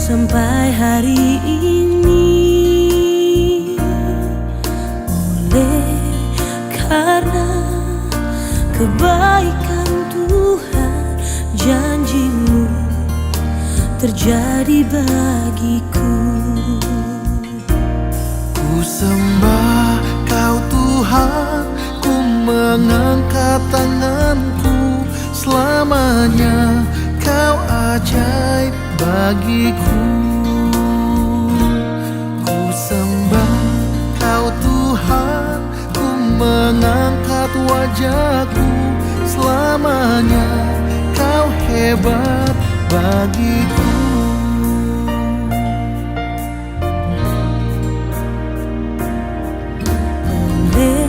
sampai hari ini. Oleh karena kebaikan Tuhan, janji-Mu terjadi bagiku. Ku sembah Kau Tuhan, ku mengangkat tanganku. Selamanya Kau ajaib bagiku. Ku sembah Kau Tuhan, ku mengangkat wajahku. Selamanya Kau hebat bagiku. Oleh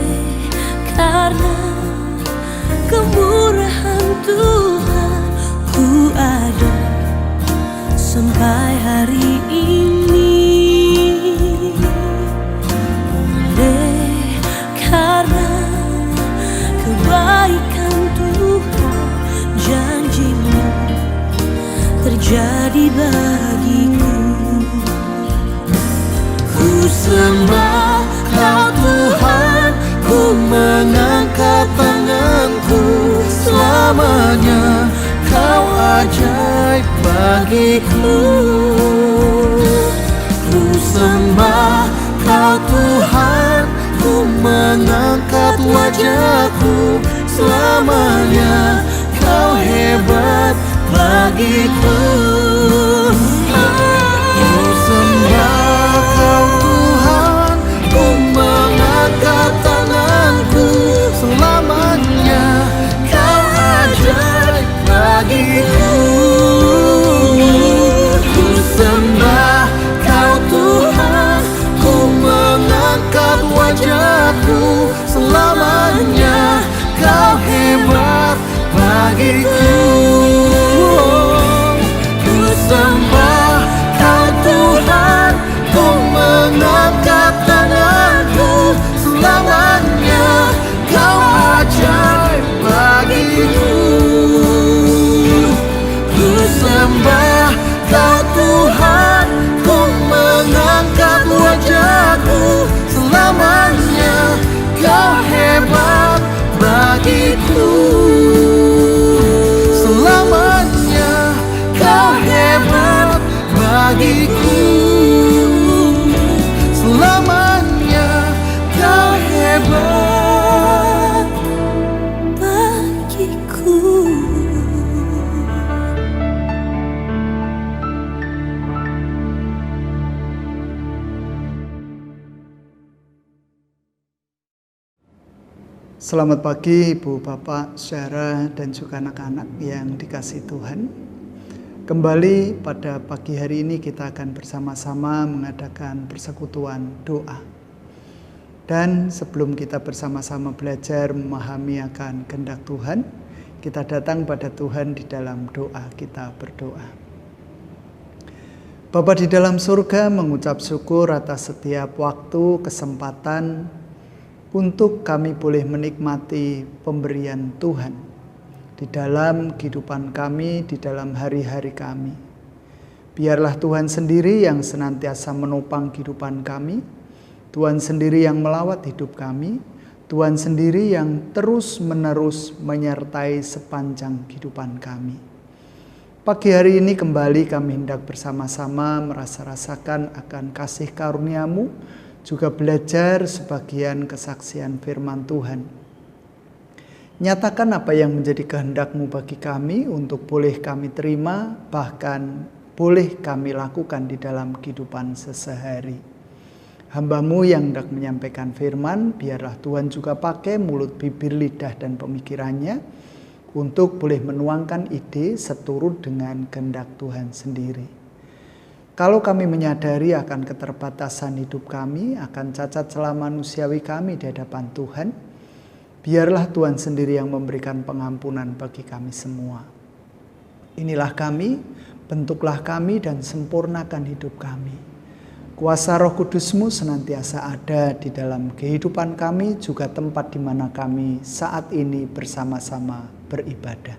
karena kemurahan Tuhan, ku ada sampai hari ini. Oleh karena kebaikan Tuhan, janji-Mu terjadi bagiku. Ku sembah Kau Tuhan, ku mengangkat tanganku. Selamanya Kau ajaib bagiku. Ku sembah Kau Tuhan, ku mengangkat wajahku. Selamanya Kau hebat bagiku. Ku sembah Kau Tuhan, ku mengangkat tanganku. Selamanya Kau ajaib bagiku. Ku sembah Kau Tuhan, ku mengangkat wajahku. Selamanya Kau hebat bagiku. Ku sembah Kau Tuhan, ku mengangkat tanganku. Selamanya Kau ajaib bagiku. Ku sembah Kau Tuhan, ku mengangkat wajahku. Selamanya Kau hebat bagiku. Selamanya Kau hebat bagiku. Selamanya Kau hebat bagiku. Selamat pagi Ibu, Bapak, Saudara, dan juga anak-anak yang dikasihi Tuhan. Kembali pada pagi hari ini kita akan bersama-sama mengadakan persekutuan doa. Dan sebelum kita bersama-sama belajar memahami akan kehendak Tuhan, kita datang pada Tuhan di dalam doa. Kita berdoa. Bapa di dalam surga, mengucap syukur atas setiap waktu, kesempatan untuk kami boleh menikmati pemberian Tuhan di dalam kehidupan kami, di dalam hari-hari kami. Biarlah Tuhan sendiri yang senantiasa menopang kehidupan kami, Tuhan sendiri yang melawat hidup kami, Tuhan sendiri yang terus-menerus menyertai sepanjang kehidupan kami. Pagi hari ini kembali kami hendak bersama-sama merasa-rasakan akan kasih karunia-Mu, juga belajar sebagian kesaksian firman Tuhan. Nyatakan apa yang menjadi kehendak-Mu bagi kami untuk boleh kami terima, bahkan boleh kami lakukan di dalam kehidupan sehari-hari. Hamba-Mu yang hendak menyampaikan firman, biarlah Tuhan juga pakai mulut, bibir, lidah, dan pemikirannya untuk boleh menuangkan ide seturut dengan kehendak Tuhan sendiri. Kalau kami menyadari akan keterbatasan hidup kami, akan cacat celah manusiawi kami di hadapan Tuhan, biarlah Tuhan sendiri yang memberikan pengampunan bagi kami semua. Inilah kami, bentuklah kami dan sempurnakan hidup kami. Kuasa Roh Kudus-Mu senantiasa ada di dalam kehidupan kami, juga tempat di mana kami saat ini bersama-sama beribadah.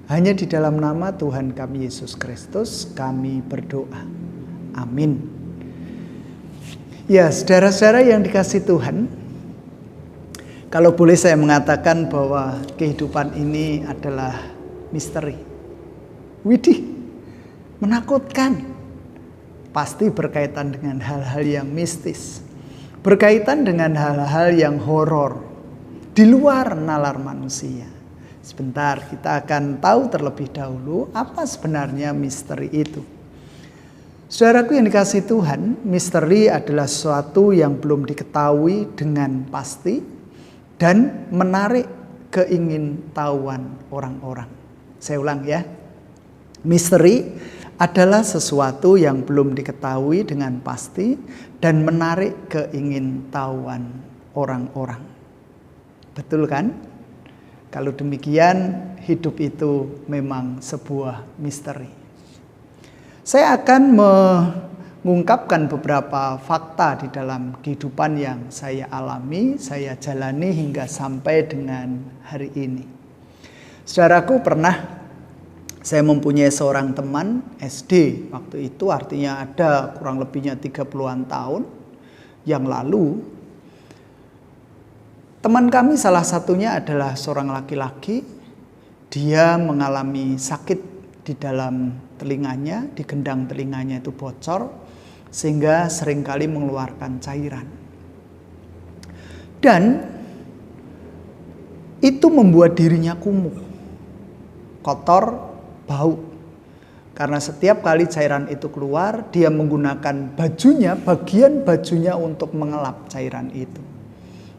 Hanya di dalam nama Tuhan kami Yesus Kristus kami berdoa. Amin. Ya, saudara-saudara yang dikasihi Tuhan, kalau boleh saya mengatakan bahwa kehidupan ini adalah misteri. Widih, menakutkan. Pasti berkaitan dengan hal-hal yang mistis. Berkaitan dengan hal-hal yang horor. Di luar nalar manusia. Sebentar, kita akan tahu terlebih dahulu apa sebenarnya misteri itu. Saudaraku yang dikasihi Tuhan, misteri adalah sesuatu yang belum diketahui dengan pasti dan menarik keingintahuan orang-orang. Saya ulang ya. Misteri adalah sesuatu yang belum diketahui dengan pasti dan menarik keingintahuan orang-orang. Betul kan? Kalau demikian, hidup itu memang sebuah misteri. Saya akan mengungkapkan beberapa fakta di dalam kehidupan yang saya alami, saya jalani hingga sampai dengan hari ini. Saudaraku, saya mempunyai seorang teman SD. Waktu itu artinya ada kurang lebihnya 30-an tahun yang lalu. Teman kami salah satunya adalah seorang laki-laki. Dia mengalami sakit di dalam telinganya, di gendang telinganya itu bocor, sehingga seringkali mengeluarkan cairan. Dan itu membuat dirinya kumuh, kotor, bau. Karena setiap kali cairan itu keluar, dia menggunakan bagian bajunya untuk mengelap cairan itu.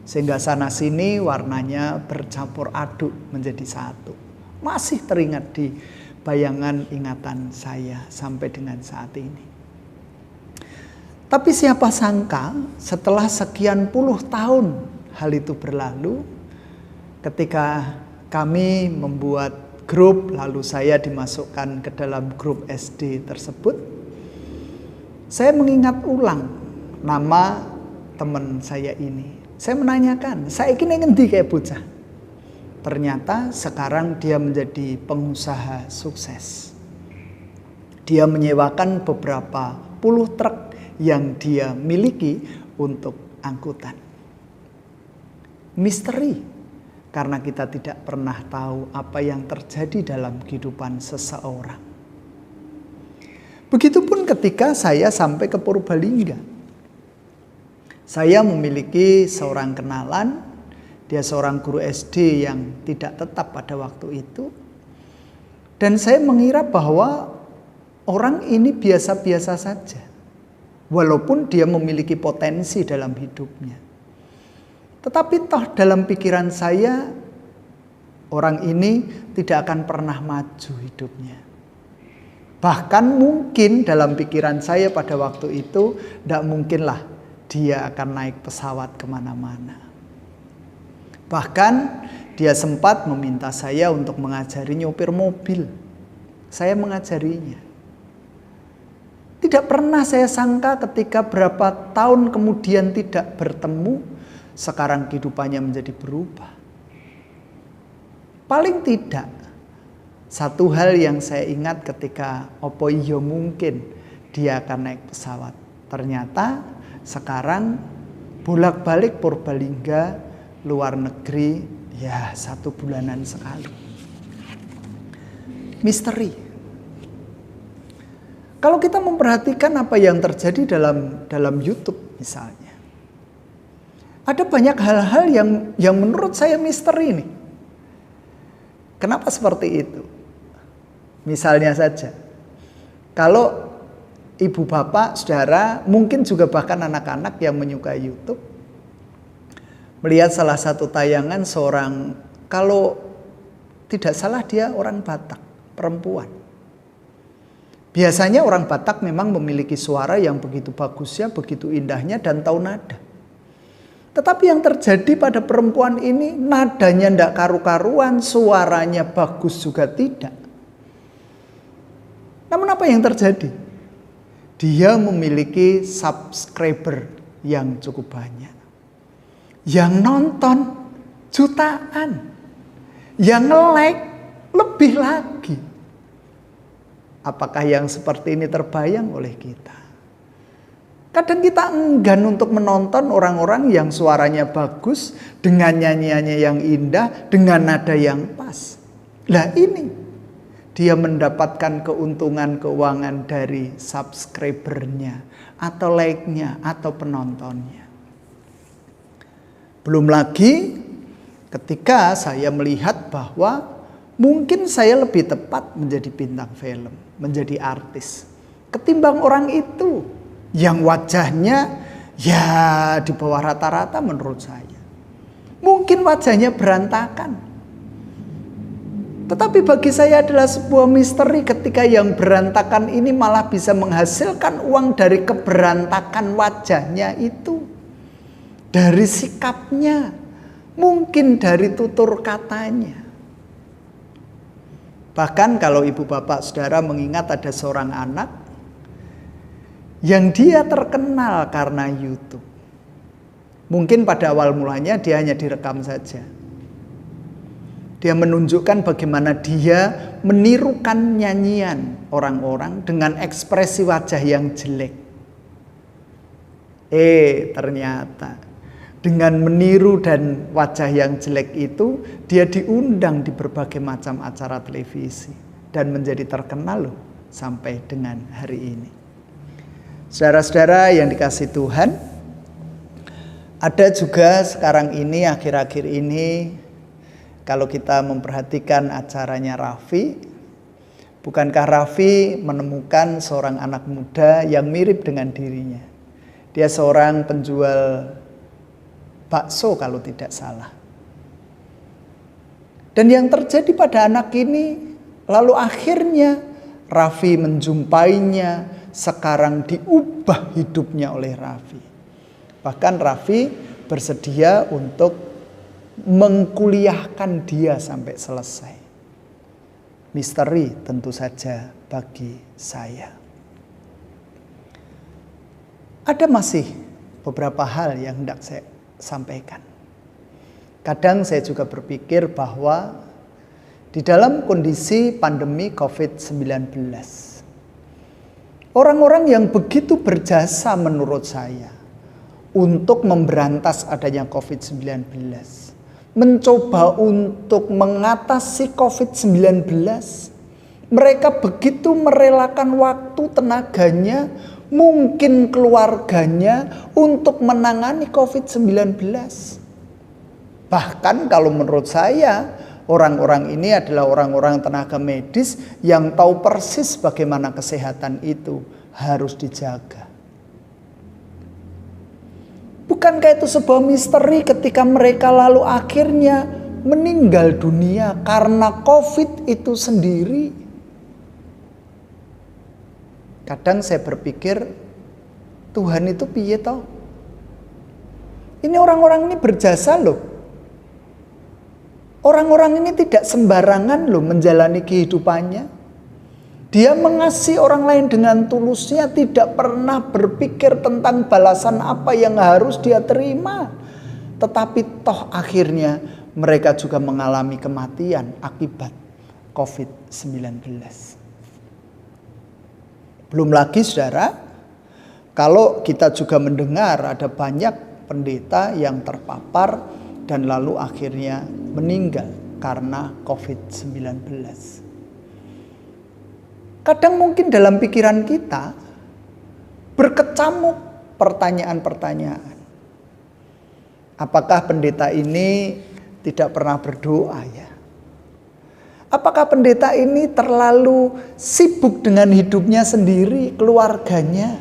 Sehingga sana sini warnanya bercampur aduk menjadi satu. Masih teringat di bayangan ingatan saya sampai dengan saat ini. Tapi siapa sangka setelah sekian puluh tahun hal itu berlalu, ketika kami membuat grup, lalu saya dimasukkan ke dalam grup SD tersebut, saya mengingat ulang nama teman saya ini. Saya menanyakan, saya ingin ngendi kayak bocah. Ternyata sekarang dia menjadi pengusaha sukses. Dia menyewakan beberapa puluh truk yang dia miliki untuk angkutan. Misteri, karena kita tidak pernah tahu apa yang terjadi dalam kehidupan seseorang. Begitupun ketika saya sampai ke Purbalingga. Saya memiliki seorang kenalan, dia seorang guru SD yang tidak tetap pada waktu itu. Dan saya mengira bahwa orang ini biasa-biasa saja. Walaupun dia memiliki potensi dalam hidupnya. Tetapi toh dalam pikiran saya, orang ini tidak akan pernah maju hidupnya. Bahkan mungkin dalam pikiran saya pada waktu itu, tidak mungkinlah dia akan naik pesawat kemana-mana. Bahkan dia sempat meminta saya untuk mengajari nyopir mobil. Saya mengajarinya. Tidak pernah saya sangka ketika berapa tahun kemudian tidak bertemu, sekarang kehidupannya menjadi berubah. Paling tidak, satu hal yang saya ingat ketika opo iyo mungkin dia akan naik pesawat. Ternyata sekarang bolak-balik Purbalingga, luar negeri, ya 1 bulanan sekali. Misteri. Kalau kita memperhatikan apa yang terjadi dalam YouTube misalnya. Ada banyak hal-hal yang menurut saya misteri nih. Kenapa seperti itu? Misalnya saja, kalau ibu bapak, saudara, mungkin juga bahkan anak-anak yang menyukai YouTube, melihat salah satu tayangan seorang, kalau tidak salah dia orang Batak, perempuan. Biasanya orang Batak memang memiliki suara yang begitu bagusnya, begitu indahnya dan tahu nada. Tetapi yang terjadi pada perempuan ini, nadanya tidak karu-karuan, suaranya bagus juga tidak. Namun apa yang terjadi? Dia memiliki subscriber yang cukup banyak. Yang nonton jutaan. Yang like Lebih lagi, apakah yang seperti ini terbayang oleh kita? Kadang kita enggan untuk menonton orang-orang yang suaranya bagus, dengan nyanyiannya yang indah, dengan nada yang pas. Lah ini, dia mendapatkan keuntungan keuangan dari subscribernya, atau like-nya, atau penontonnya. Belum lagi ketika saya melihat bahwa mungkin saya lebih tepat menjadi bintang film, menjadi artis, ketimbang orang itu yang wajahnya ya di bawah rata-rata menurut saya. Mungkin wajahnya berantakan. Tetapi bagi saya adalah sebuah misteri ketika yang berantakan ini malah bisa menghasilkan uang dari keberantakan wajahnya itu. Dari sikapnya, mungkin dari tutur katanya. Bahkan kalau ibu bapak saudara mengingat ada seorang anak yang dia terkenal karena YouTube. Mungkin pada awal mulanya dia hanya direkam saja. Dia menunjukkan bagaimana dia menirukan nyanyian orang-orang dengan ekspresi wajah yang jelek. Ternyata dengan meniru dan wajah yang jelek itu, dia diundang di berbagai macam acara televisi dan menjadi terkenal loh sampai dengan hari ini. Saudara-saudara yang dikasihi Tuhan, ada juga sekarang ini, akhir-akhir ini, kalau kita memperhatikan acaranya Raffi, bukankah Raffi menemukan seorang anak muda yang mirip dengan dirinya? Dia seorang penjual bakso kalau tidak salah. Dan yang terjadi pada anak ini, lalu akhirnya Raffi menjumpainya, sekarang diubah hidupnya oleh Raffi. Bahkan Raffi bersedia untuk mengkuliahkan dia sampai selesai. Misteri tentu saja bagi saya. Ada masih beberapa hal yang hendak saya sampaikan. Kadang saya juga berpikir bahwa di dalam kondisi pandemi COVID-19, orang-orang yang begitu berjasa menurut saya untuk memberantas adanya COVID-19, mencoba untuk mengatasi COVID-19, mereka begitu merelakan waktu, tenaganya, mungkin keluarganya untuk menangani COVID-19. Bahkan kalau menurut saya, orang-orang ini adalah orang-orang tenaga medis yang tahu persis bagaimana kesehatan itu harus dijaga. Bukankah itu sebuah misteri ketika mereka lalu akhirnya meninggal dunia karena COVID itu sendiri? Kadang saya berpikir, Tuhan itu piye toh? Ini orang-orang ini berjasa loh. Orang-orang ini tidak sembarangan loh menjalani kehidupannya. Dia mengasihi orang lain dengan tulusnya, tidak pernah berpikir tentang balasan apa yang harus dia terima. Tetapi toh akhirnya mereka juga mengalami kematian akibat COVID-19. Belum lagi saudara, kalau kita juga mendengar ada banyak pendeta yang terpapar dan lalu akhirnya meninggal karena COVID-19. Kadang mungkin dalam pikiran kita berkecamuk pertanyaan-pertanyaan. Apakah pendeta ini tidak pernah berdoa ya? Apakah pendeta ini terlalu sibuk dengan hidupnya sendiri, keluarganya?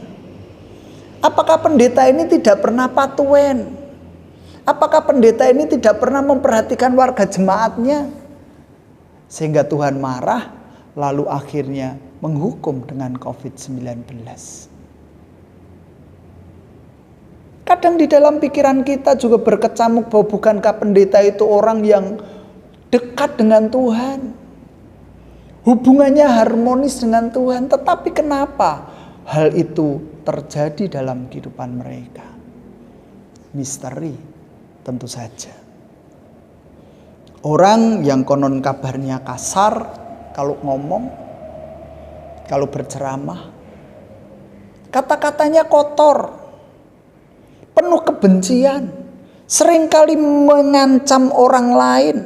Apakah pendeta ini tidak pernah patuen? Apakah pendeta ini tidak pernah memperhatikan warga jemaatnya? Sehingga Tuhan marah, lalu akhirnya menghukum dengan COVID-19. Kadang di dalam pikiran kita juga berkecamuk bahwa bukankah pendeta itu orang yang dekat dengan Tuhan, hubungannya harmonis dengan Tuhan, tetapi kenapa hal itu terjadi dalam kehidupan mereka? Misteri tentu saja. Orang yang konon kabarnya kasar kalau ngomong, kalau berceramah, kata-katanya kotor, penuh kebencian, seringkali mengancam orang lain.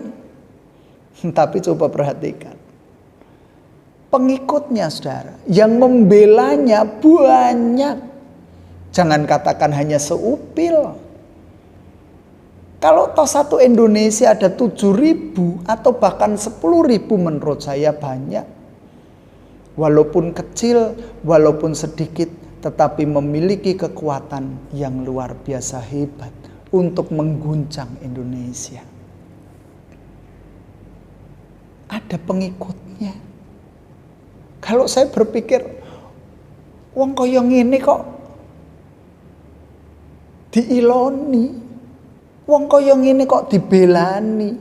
Tapi coba perhatikan, pengikutnya saudara, yang membelanya banyak. Jangan katakan hanya seupil. Kalau toh satu Indonesia ada 7.000 atau bahkan 10.000 menurut saya banyak. Walaupun kecil, walaupun sedikit, tetapi memiliki kekuatan yang luar biasa hebat untuk mengguncang Indonesia. Ada pengikutnya. Kalau saya berpikir, wong kaya ngene kok diiloni, wong kaya ngene kok dibelani.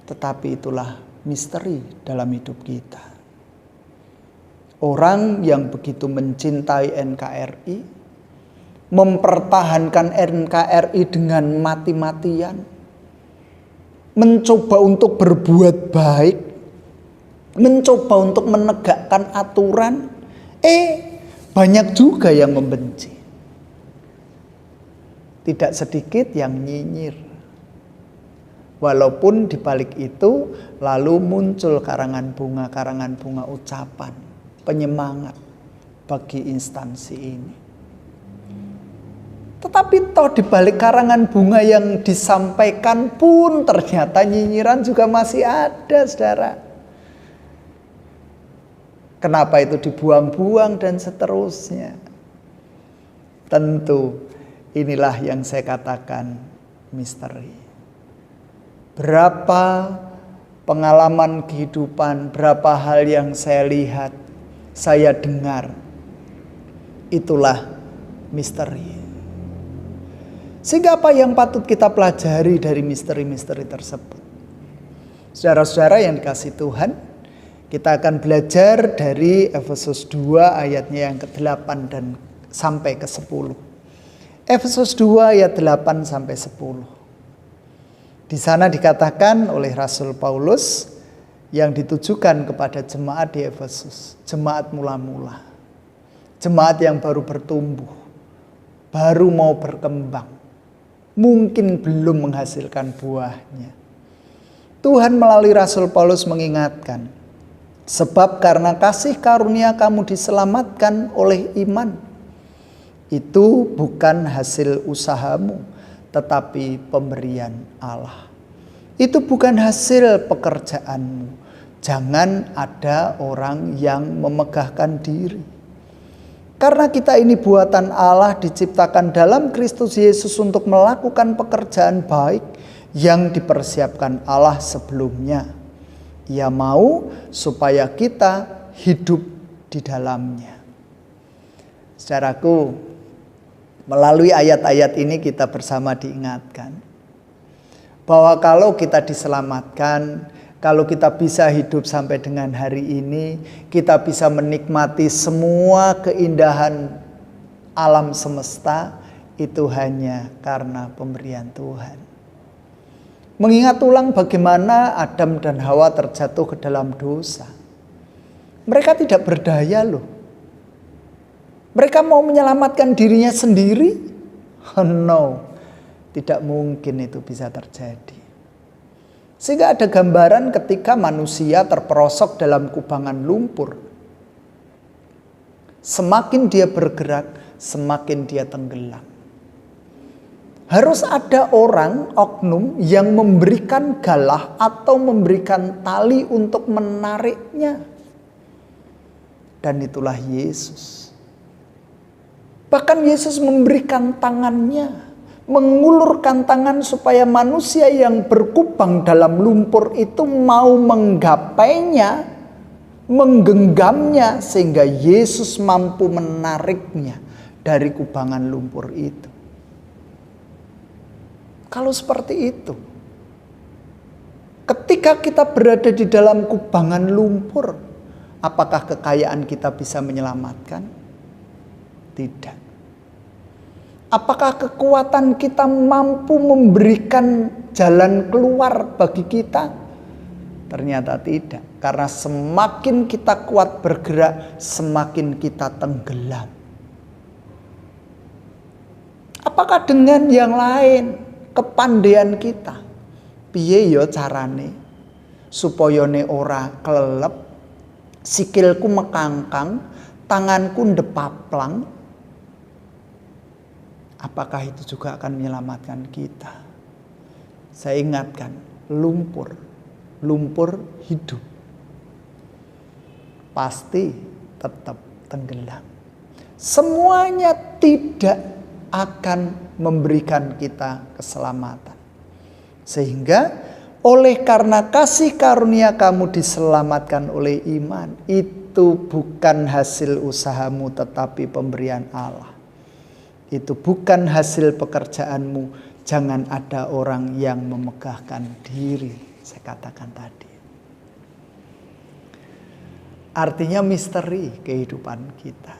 Tetapi itulah misteri dalam hidup kita. Orang yang begitu mencintai NKRI, mempertahankan NKRI dengan mati-matian, mencoba untuk berbuat baik, mencoba untuk menegakkan aturan, banyak juga yang membenci. Tidak sedikit yang nyinyir. Walaupun di balik itu lalu muncul karangan bunga ucapan, penyemangat bagi instansi ini. Tetapi toh di balik karangan bunga yang disampaikan pun ternyata nyinyiran juga masih ada, saudara. Kenapa itu dibuang-buang dan seterusnya? Tentu inilah yang saya katakan misteri. Berapa pengalaman kehidupan, berapa hal yang saya lihat, saya dengar, itulah misteri. Sehingga apa yang patut kita pelajari dari misteri-misteri tersebut? Saudara-saudara yang dikasihi Tuhan, kita akan belajar dari Efesus 2 ayatnya yang ke-8 dan sampai ke-10. Efesus 2 ayat 8 sampai 10. Di sana dikatakan oleh Rasul Paulus yang ditujukan kepada jemaat di Efesus, jemaat mula-mula, jemaat yang baru bertumbuh, baru mau berkembang, mungkin belum menghasilkan buahnya. Tuhan melalui Rasul Paulus mengingatkan, sebab karena kasih karunia kamu diselamatkan oleh iman. Itu bukan hasil usahamu, tetapi pemberian Allah. Itu bukan hasil pekerjaanmu. Jangan ada orang yang memegahkan diri. Karena kita ini buatan Allah, diciptakan dalam Kristus Yesus untuk melakukan pekerjaan baik yang dipersiapkan Allah sebelumnya. Ia mau supaya kita hidup di dalamnya. Saudaraku, melalui ayat-ayat ini kita bersama diingatkan bahwa kalau kita diselamatkan, kalau kita bisa hidup sampai dengan hari ini, kita bisa menikmati semua keindahan alam semesta, itu hanya karena pemberian Tuhan. Mengingat ulang bagaimana Adam dan Hawa terjatuh ke dalam dosa. Mereka tidak berdaya loh. Mereka mau menyelamatkan dirinya sendiri? No, tidak mungkin itu bisa terjadi. Sehingga ada gambaran ketika manusia terperosok dalam kubangan lumpur. Semakin dia bergerak, semakin dia tenggelam. Harus ada orang, oknum, yang memberikan galah atau memberikan tali untuk menariknya. Dan itulah Yesus. Bahkan Yesus memberikan tangannya, mengulurkan tangan supaya manusia yang berkubang dalam lumpur itu mau menggapainya, menggenggamnya, sehingga Yesus mampu menariknya dari kubangan lumpur itu. Kalau seperti itu, ketika kita berada di dalam kubangan lumpur, apakah kekayaan kita bisa menyelamatkan? Tidak. Apakah kekuatan kita mampu memberikan jalan keluar bagi kita? Ternyata tidak. Karena semakin kita kuat bergerak, semakin kita tenggelam. Apakah dengan yang lain, kepandaian kita? Piye yo carane supaya ne ora kelelep, sikilku mekangkang, tanganku ndepaplang? Apakah itu juga akan menyelamatkan kita? Saya ingatkan, lumpur hidup pasti tetap tenggelam. Semuanya tidak akan memberikan kita keselamatan. Sehingga oleh karena kasih karunia kamu diselamatkan oleh iman. Itu bukan hasil usahamu tetapi pemberian Allah. Itu bukan hasil pekerjaanmu. Jangan ada orang yang memegahkan diri. Saya katakan tadi. Artinya misteri kehidupan kita.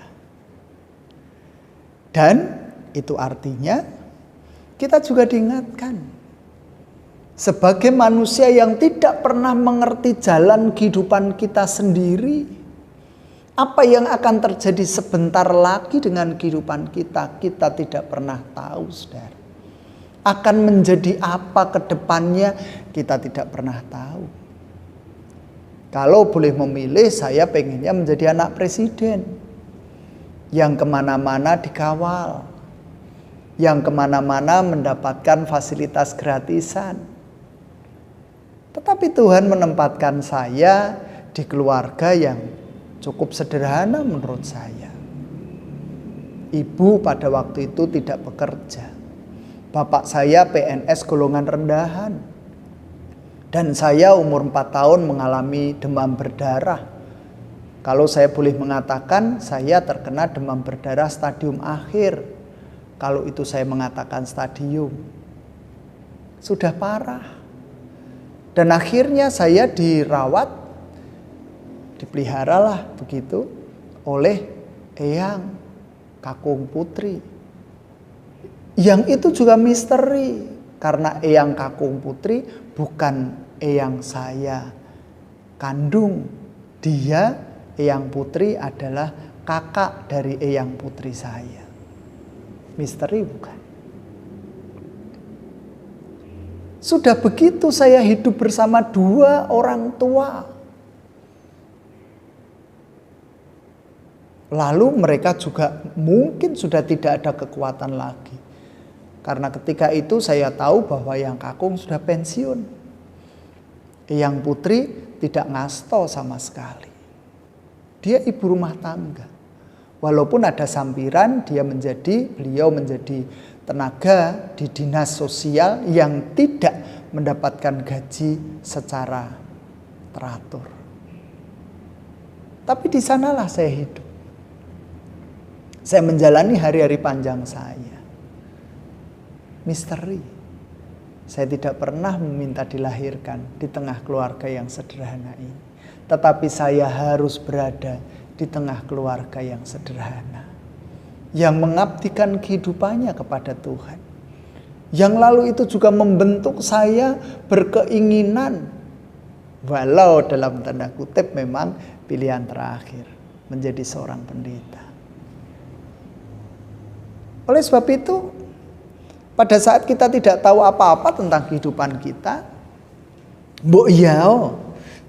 Dan itu artinya kita juga diingatkan. Sebagai manusia yang tidak pernah mengerti jalan kehidupan kita sendiri. Apa yang akan terjadi sebentar lagi dengan kehidupan kita, kita tidak pernah tahu, saudara. Akan menjadi apa ke depannya, kita tidak pernah tahu. Kalau boleh memilih, saya pengennya menjadi anak presiden. Yang kemana-mana dikawal. Yang kemana-mana mendapatkan fasilitas gratisan. Tetapi Tuhan menempatkan saya di keluarga yang cukup sederhana menurut saya. Ibu pada waktu itu tidak bekerja. Bapak saya PNS golongan rendahan. Dan saya umur 4 tahun mengalami demam berdarah. Kalau saya boleh mengatakan, saya terkena demam berdarah stadium akhir. Kalau itu saya mengatakan stadium. Sudah parah. Dan akhirnya saya dirawat, dipeliharalah begitu oleh Eyang Kakung Putri. Yang itu juga misteri. Karena Eyang Kakung Putri bukan Eyang saya kandung. Dia, Eyang Putri adalah kakak dari Eyang Putri saya. Misteri bukan? Sudah begitu saya hidup bersama 2 orang tua. Lalu mereka juga mungkin sudah tidak ada kekuatan lagi. Karena ketika itu saya tahu bahwa Eyang Kakung sudah pensiun. Eyang Putri tidak ngasto sama sekali. Dia ibu rumah tangga. Walaupun ada sampiran, beliau menjadi tenaga di dinas sosial yang tidak mendapatkan gaji secara teratur. Tapi di sanalah saya hidup. Saya menjalani hari-hari panjang saya. Misteri. Saya tidak pernah meminta dilahirkan di tengah keluarga yang sederhana ini. Tetapi saya harus berada di tengah keluarga yang sederhana. Yang mengabdikan kehidupannya kepada Tuhan. Yang lalu itu juga membentuk saya berkeinginan. Walau dalam tanda kutip memang pilihan terakhir. Menjadi seorang pendeta. Oleh sebab itu, pada saat kita tidak tahu apa-apa tentang kehidupan kita, mbok yao,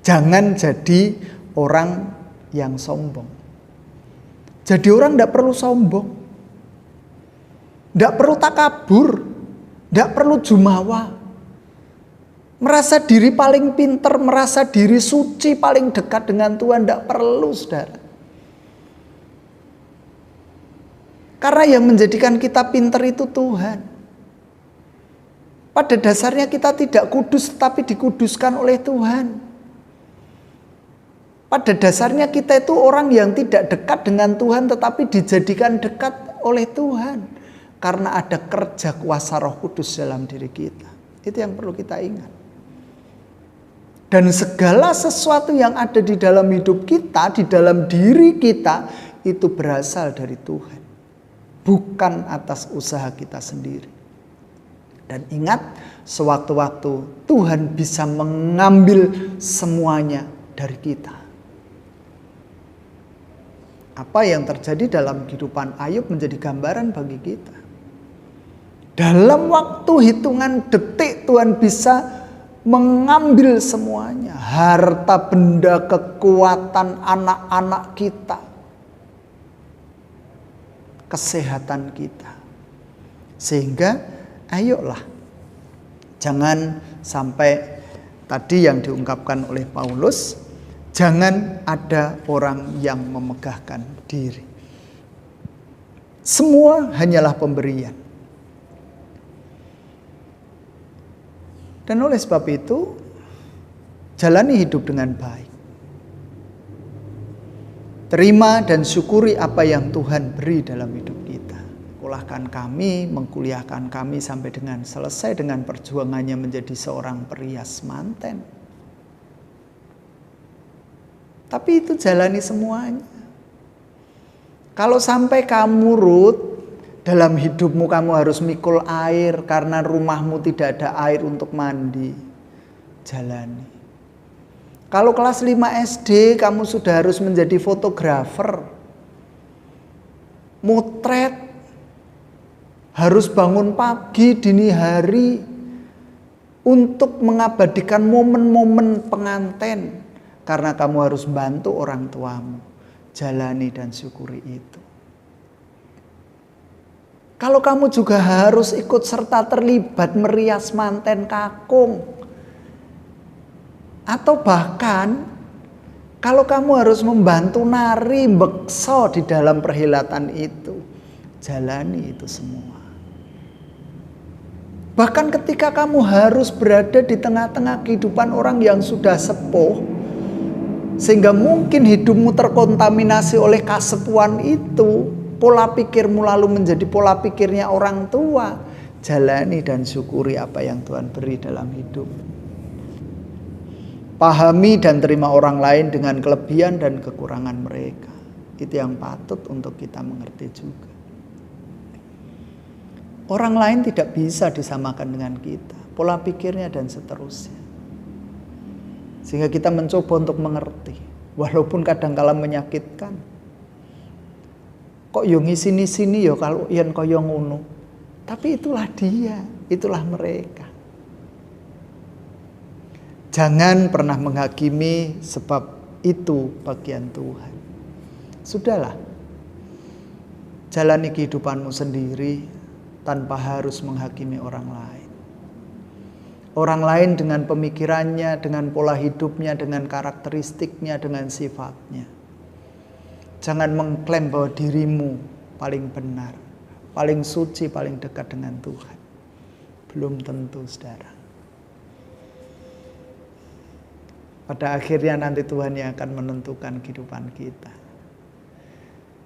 jangan jadi orang yang sombong. Jadi orang tidak perlu sombong. Tidak perlu takabur. Tidak perlu jumawa. Merasa diri paling pinter, merasa diri suci paling dekat dengan Tuhan. Tidak perlu, saudara. Karena yang menjadikan kita pinter itu Tuhan. Pada dasarnya kita tidak kudus tetapi dikuduskan oleh Tuhan. Pada dasarnya kita itu orang yang tidak dekat dengan Tuhan tetapi dijadikan dekat oleh Tuhan. Karena ada kerja kuasa Roh Kudus dalam diri kita. Itu yang perlu kita ingat. Dan segala sesuatu yang ada di dalam hidup kita, di dalam diri kita, itu berasal dari Tuhan. bukan atas usaha kita sendiri. Dan ingat, sewaktu-waktu Tuhan bisa mengambil semuanya dari kita. Apa yang terjadi dalam kehidupan Ayub menjadi gambaran bagi kita. Dalam waktu hitungan detik Tuhan bisa mengambil semuanya. Harta, benda, kekuatan anak-anak kita. Kesehatan kita. Sehingga ayolah. Jangan sampai tadi yang diungkapkan oleh Paulus. Jangan ada orang yang memegahkan diri. Semua hanyalah pemberian. Dan oleh sebab itu, jalani hidup dengan baik. Terima dan syukuri apa yang Tuhan beri dalam hidup kita. Sekolahkan kami, mengkuliahkan kami sampai dengan selesai dengan perjuangannya menjadi seorang perias manten. Tapi itu jalani semuanya. Kalau sampai kamu Ruth, dalam hidupmu kamu harus mikul air karena rumahmu tidak ada air untuk mandi. Jalani. Kalau kelas 5 SD kamu sudah harus menjadi fotografer. Motret. Harus bangun pagi dini hari untuk mengabadikan momen-momen pengantin. Karena kamu harus bantu orang tuamu. Jalani dan syukuri itu. Kalau kamu juga harus ikut serta terlibat merias manten kakung. Atau bahkan kalau kamu harus membantu nari bekso di dalam perhelatan itu. Jalani itu semua. Bahkan ketika kamu harus berada di tengah-tengah kehidupan orang yang sudah sepuh. Sehingga mungkin hidupmu terkontaminasi oleh kasepuan itu. Pola pikirmu lalu menjadi pola pikirnya orang tua. Jalani dan syukuri apa yang Tuhan beri dalam hidup. Pahami dan terima orang lain dengan kelebihan dan kekurangan mereka. Itu yang patut untuk kita mengerti juga. Orang lain tidak bisa disamakan dengan kita. Pola pikirnya dan seterusnya. Sehingga kita mencoba untuk mengerti. Walaupun kadang-kala menyakitkan. Kok yo ngisini-sini yo kalau yen kaya ngono. Tapi itulah dia, itulah mereka. Jangan pernah menghakimi sebab itu bagian Tuhan. Sudahlah. Jalani kehidupanmu sendiri tanpa harus menghakimi orang lain. Orang lain dengan pemikirannya, dengan pola hidupnya, dengan karakteristiknya, dengan sifatnya. Jangan mengklaim bahwa dirimu paling benar, paling suci, paling dekat dengan Tuhan. Belum tentu, saudara. Pada akhirnya nanti Tuhan yang akan menentukan kehidupan kita.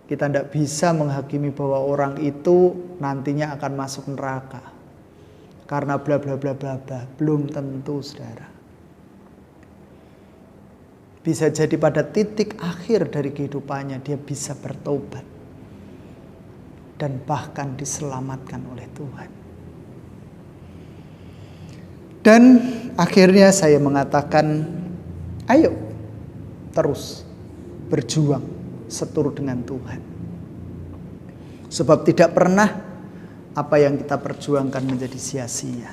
Kita tidak bisa menghakimi bahwa orang itu nantinya akan masuk neraka. Karena bla bla bla bla bla. Belum tentu, saudara. Bisa jadi pada titik akhir dari kehidupannya dia bisa bertobat. Dan bahkan diselamatkan oleh Tuhan. Dan akhirnya saya mengatakan, ayo terus berjuang seturut dengan Tuhan. Sebab tidak pernah apa yang kita perjuangkan menjadi sia-sia.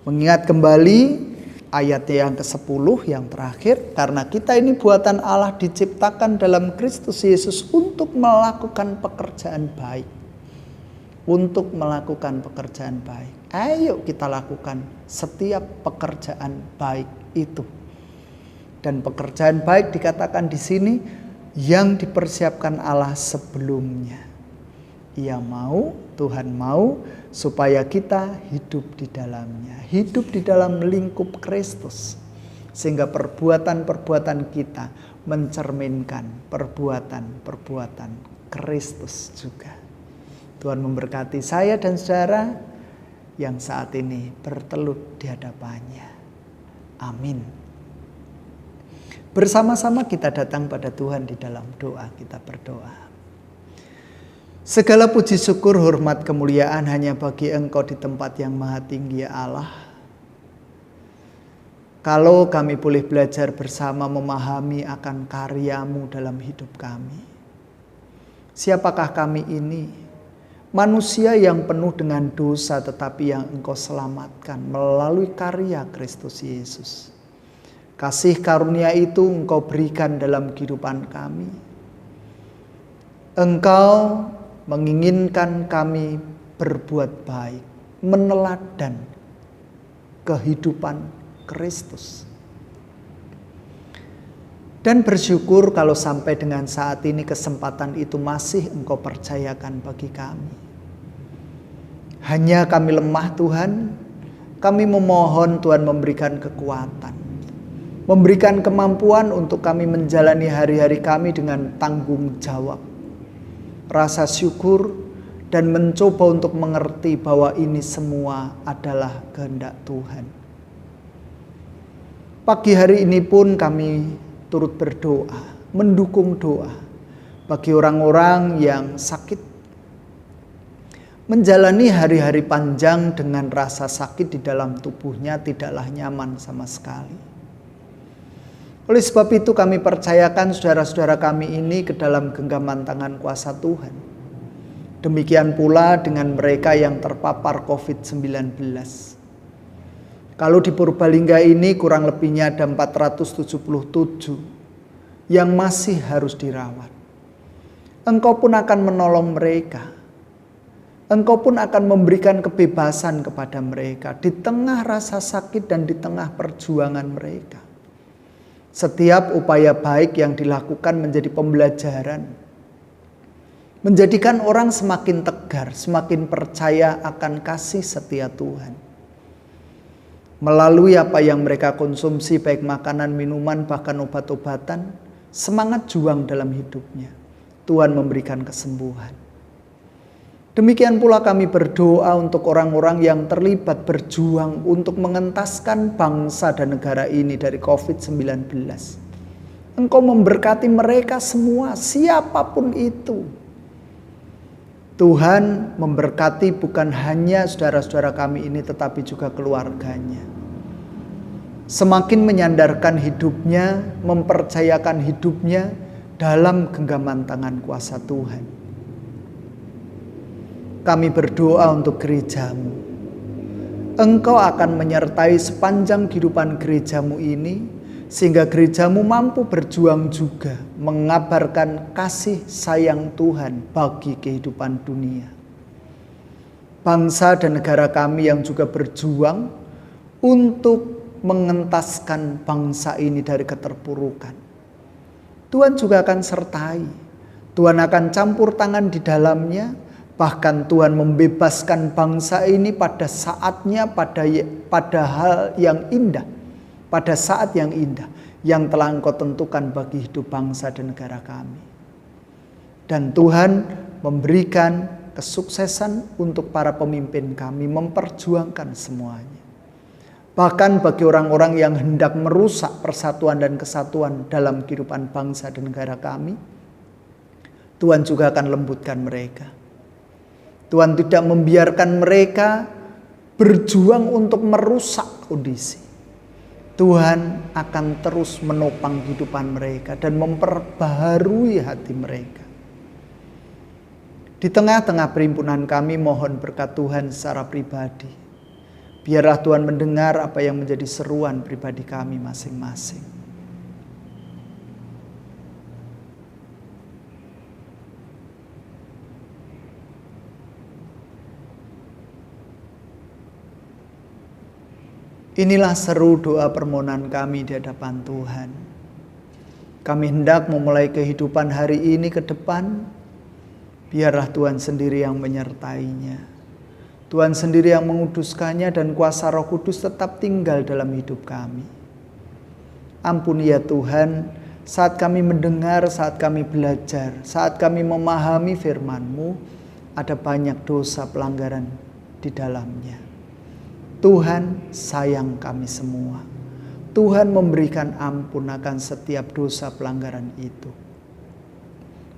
Mengingat kembali ayat yang ke-10 yang terakhir. Karena kita ini buatan Allah diciptakan dalam Kristus Yesus untuk melakukan pekerjaan baik. Untuk melakukan pekerjaan baik. Ayo kita lakukan setiap pekerjaan baik itu. Dan pekerjaan baik dikatakan di sini yang dipersiapkan Allah sebelumnya. Ia mau, Tuhan mau supaya kita hidup di dalamnya. Hidup di dalam lingkup Kristus. Sehingga perbuatan-perbuatan kita mencerminkan perbuatan-perbuatan Kristus juga. Tuhan memberkati saya dan saudara yang saat ini bertelut di hadapannya. Amin. Bersama-sama kita datang pada Tuhan di dalam doa, kita berdoa. Segala puji syukur, hormat, kemuliaan hanya bagi Engkau di tempat yang maha tinggi, ya Allah. Kalau kami boleh belajar bersama memahami akan karya-Mu dalam hidup kami. Siapakah kami ini? Manusia yang penuh dengan dosa tetapi yang Engkau selamatkan melalui karya Kristus Yesus. Kasih karunia itu Engkau berikan dalam kehidupan kami. Engkau menginginkan kami berbuat baik, meneladan kehidupan Kristus. Dan bersyukur kalau sampai dengan saat ini kesempatan itu masih Engkau percayakan bagi kami. Hanya kami lemah Tuhan, kami memohon Tuhan memberikan kekuatan, memberikan kemampuan untuk kami menjalani hari-hari kami dengan tanggung jawab, rasa syukur, dan mencoba untuk mengerti bahwa ini semua adalah kehendak Tuhan. Pagi hari ini pun kami turut berdoa, mendukung doa bagi orang-orang yang sakit, menjalani hari-hari panjang dengan rasa sakit di dalam tubuhnya tidaklah nyaman sama sekali. Oleh sebab itu kami percayakan saudara-saudara kami ini ke dalam genggaman tangan kuasa Tuhan. Demikian pula dengan mereka yang terpapar COVID-19. Kalau di Purbalingga ini kurang lebihnya ada 477 yang masih harus dirawat. Engkau pun akan menolong mereka. Engkau pun akan memberikan kebebasan kepada mereka di tengah rasa sakit dan di tengah perjuangan mereka. Setiap upaya baik yang dilakukan menjadi pembelajaran, menjadikan orang semakin tegar, semakin percaya akan kasih setia Tuhan. Melalui apa yang mereka konsumsi, baik makanan, minuman, bahkan obat-obatan, semangat juang dalam hidupnya, Tuhan memberikan kesembuhan. Demikian pula kami berdoa untuk orang-orang yang terlibat berjuang untuk mengentaskan bangsa dan negara ini dari COVID-19. Engkau memberkati mereka semua, siapapun itu. Tuhan memberkati bukan hanya saudara-saudara kami ini tetapi juga keluarganya. Semakin menyandarkan hidupnya, mempercayakan hidupnya dalam genggaman tangan kuasa Tuhan. Kami berdoa untuk gereja-Mu. Engkau akan menyertai sepanjang kehidupan gereja-Mu ini, sehingga gereja-Mu mampu berjuang juga mengabarkan kasih sayang Tuhan bagi kehidupan dunia. Bangsa dan negara kami yang juga berjuang untuk mengentaskan bangsa ini dari keterpurukan. Tuhan juga akan sertai. Tuhan akan campur tangan di dalamnya. Bahkan Tuhan membebaskan bangsa ini pada saatnya, pada hal yang indah. Pada saat yang indah yang telah Engkau tentukan bagi hidup bangsa dan negara kami. Dan Tuhan memberikan kesuksesan untuk para pemimpin kami memperjuangkan semuanya. Bahkan bagi orang-orang yang hendak merusak persatuan dan kesatuan dalam kehidupan bangsa dan negara kami, Tuhan juga akan lembutkan mereka. Tuhan tidak membiarkan mereka berjuang untuk merusak kondisi. Tuhan akan terus menopang kehidupan mereka dan memperbaharui hati mereka. Di tengah-tengah perhimpunan kami mohon berkat Tuhan secara pribadi. Biarlah Tuhan mendengar apa yang menjadi seruan pribadi kami masing-masing. Inilah seru doa permohonan kami di hadapan Tuhan. Kami hendak memulai kehidupan hari ini ke depan. Biarlah Tuhan sendiri yang menyertainya. Tuhan sendiri yang menguduskannya dan kuasa Roh Kudus tetap tinggal dalam hidup kami. Ampuni ya Tuhan, saat kami mendengar, saat kami belajar, saat kami memahami firman-Mu, ada banyak dosa pelanggaran di dalamnya. Tuhan sayang kami semua. Tuhan memberikan ampun akan setiap dosa pelanggaran itu.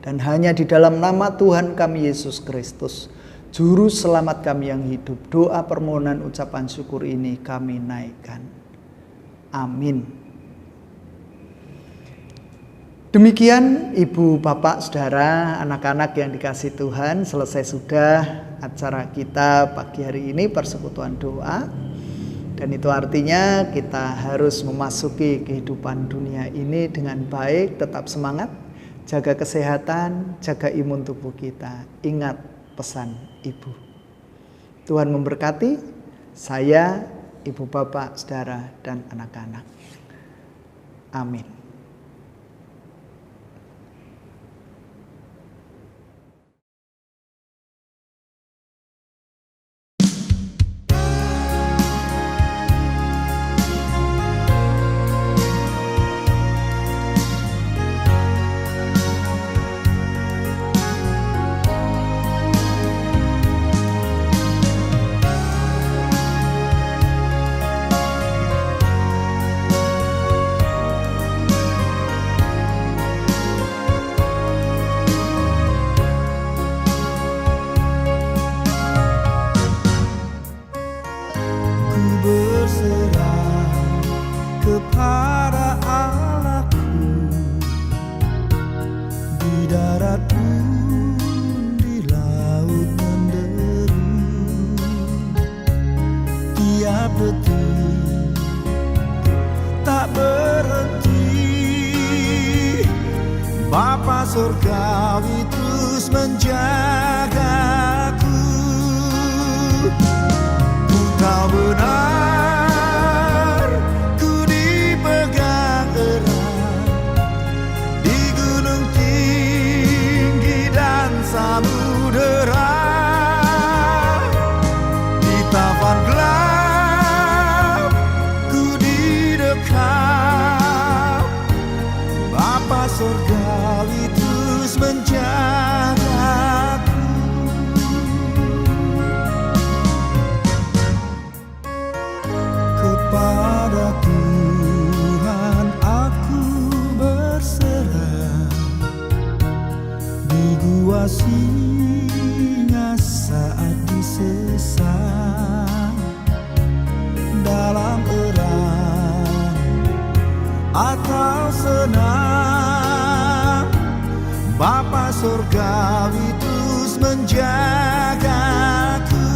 Dan hanya di dalam nama Tuhan kami Yesus Kristus, Juru Selamat kami yang hidup, doa permohonan ucapan syukur ini kami naikkan. Amin. Demikian Ibu, Bapak, Saudara, anak-anak yang dikasihi Tuhan, selesai sudah acara kita pagi hari ini, persekutuan doa. Dan itu artinya kita harus memasuki kehidupan dunia ini dengan baik, tetap semangat, jaga kesehatan, jaga imun tubuh kita. Ingat pesan Ibu. Tuhan memberkati saya, Ibu, Bapak, Saudara, dan anak-anak. Amin. Kepada Allahku di darat pun di laut menderu, tiap detik tak berhenti. Bapa surgawi terus menjagaku. Ku tahu benar samudera, di tapan gelap ku didekap. Bapa surgawi terus menjagaku. Kepada Tuhan aku berserah, di gua singa saat disesat, dalam perang atau senang, Bapa surgawi terus menjagaku.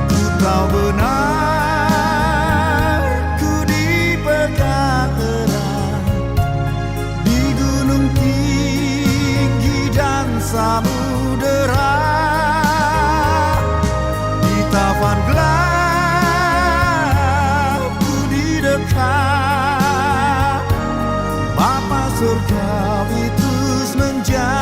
Ku tahu benar ku dipegang erat di gunung tinggi dan samudera, di tapan gelap ku didekap. Bapa surgawi terus menjagaku.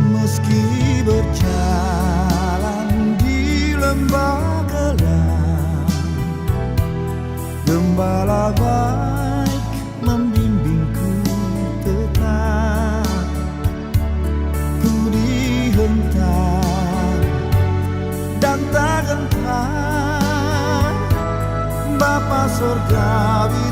Meski berjalan di lembah gelap, Gembala baik membimbingku tetap. Ku dihentak dan tak gentar, Bapa surgawi